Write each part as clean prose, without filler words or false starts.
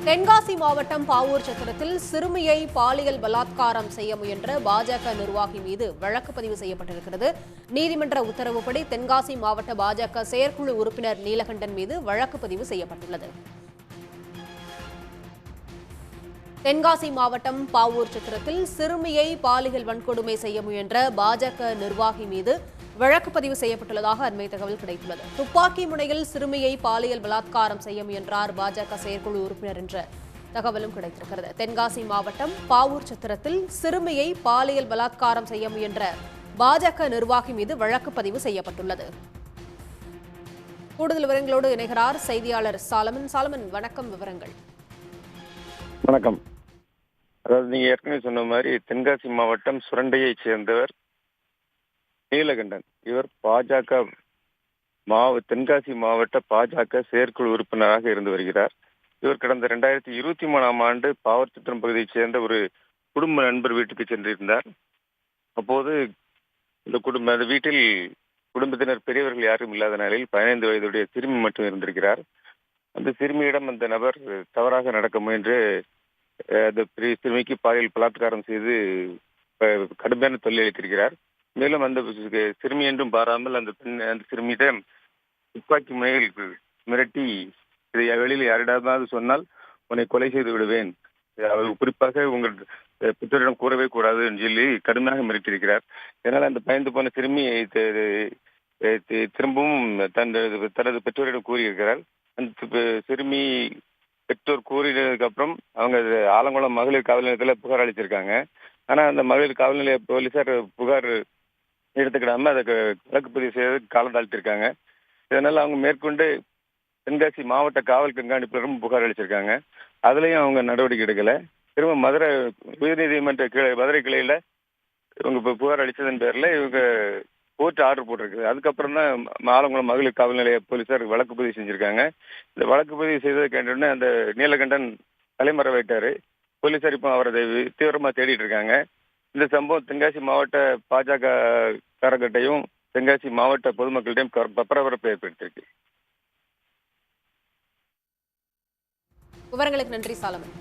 தென்காசி மாவட்டம் பாவூர் சத்திரத்தில் சிறுமியை பாலியல் பலாத்காரம் செய்ய முயன்ற பாஜக நிர்வாகி மீது வழக்கு பதிவு செய்யப்பட்டிருக்கிறது. நீதிமன்ற உத்தரவுப்படி தென்காசி மாவட்ட பாஜக செயற்குழு உறுப்பினர் நீலகண்டன் மீது வழக்கு பதிவு செய்யப்பட்டுள்ளது. தென்காசி மாவட்டம் பாவூர் சத்திரத்தில் சிறுமியை பாலியல் வன்கொடுமை செய்ய முயன்ற பாஜக நிர்வாகி மீது வழக்கு பதிவு செய்யப்பட்டுள்ளதாக அண்மை தகவல் கிடைத்துள்ளது. துப்பாக்கி முனையில் சிறுமியை பாலியல் பலாத்காரம் செய்ய முயன்றார் பாஜக செயற்குழு உறுப்பினர் என்ற தகவலும் கிடைத்திருக்கிறது. தென்காசி மாவட்டம் பாவூர் சத்திரத்தில் சிறுமியை பாலியல் பலாத்காரம் செய்ய முயன்ற பாஜக நிர்வாகி மீது வழக்கு பதிவு செய்யப்பட்டுள்ளது. கூடுதல் விவரங்களோடு இணைகிறார் செய்தியாளர் சாலமன். சாலமன், வணக்கம். விவரங்கள். வணக்கம். அதாவது நீங்க ஏற்கனவே சொன்ன மாதிரி தென்காசி மாவட்டம் சுரண்டையைச் சேர்ந்தவர் நீலகண்டன். இவர் பாஜக தென்காசி மாவட்ட பாஜக செயற்குழு உறுப்பினராக இருந்து வருகிறார். இவர் கடந்த 2023ஆம் ஆண்டு பாவூர்சத்திரம் பகுதியைச் சேர்ந்த ஒரு குடும்ப நண்பர் வீட்டுக்கு சென்றிருந்தார். அப்போது இந்த வீட்டில் குடும்பத்தினர் பெரியவர்கள் யாரும் இல்லாத நிலையில் 15 வயதுடைய சிறுமி மட்டும் இருந்திருக்கிறார். அந்த சிறுமியிடம் அந்த நபர் தவறாக நடக்க முயன்று அந்த சிறுமிக்கு பாலியல் பலாத்காரம் செய்து கடுமையான தொல்லை அளித்திருக்கிறார். மேலும் அந்த சிறுமி என்றும் பாராமல் அந்த சிறுமியிடம் துப்பாக்கி முனையில் மிரட்டி, இதை வெளியில் யாரிடமாவது சொன்னால் உன்னை கொலை செய்து விடுவேன், குறிப்பாக உங்கள் பெற்றோரிடம் கூறவே கூடாது என்று சொல்லி கடுமையாக மிரட்டியிருக்கிறார். இதனால் அந்த பயந்து போன சிறுமி திரும்பவும் தனது பெற்றோரிடம் கூறியிருக்கிறார். அந்த சிறுமி பெற்றோர் கூறினதுக்கு அப்புறம் அவங்க ஆலங்குளம் மகளிர் காவல் நிலையத்தில் புகார் அளிச்சிருக்காங்க. ஆனால் அந்த மகளிர் காவல் நிலைய போலீசார் புகார் எடுத்துக்கிடாம அதுக்கு வழக்கு பதிவு செய்வதற்கு காலம் தாழ்த்திருக்காங்க. இதனால அவங்க மேற்கொண்டு தென்காசி மாவட்ட காவல் கண்காணிப்பினரும் புகார் அளிச்சிருக்காங்க. அதுலயும் அவங்க நடவடிக்கை எடுக்கல. திரும்ப மதுரை உயர்நீதிமன்ற மதுரை கிளையில இவங்க புகார் அளித்ததன் பேர்ல இவங்க கோர்ட் ஆர்டர் போட்டிருக்கு. அதுக்கப்புறம் தான் ஆலங்குளம் மகளிர் காவல் நிலைய போலீசார் வழக்கு பதிவு செஞ்சிருக்காங்க. இந்த வழக்கு பதிவு செய்ததை கேட்டோடனே அந்த நீலகண்டன் தலைமறைவாயிட்டாரு. போலீசார் இப்போ அவரை தீவிரமா தேடிட்டு இருக்காங்க. இந்த சம்பவம் தென்காசி மாவட்ட பாஜக காரகட்டையும் தென்காசி மாவட்ட பொதுமக்களிடையும் பரபரப்பை ஏற்படுத்தியிருக்கு. விவரங்களுக்கு நன்றி சாலமன்.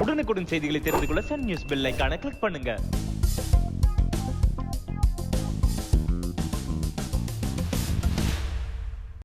உடனுக்குடன் செய்திகளை தெரிந்து கொள்ள சன் நியூஸ் பெல் ஐகானை கிளிக் பண்ணுங்க.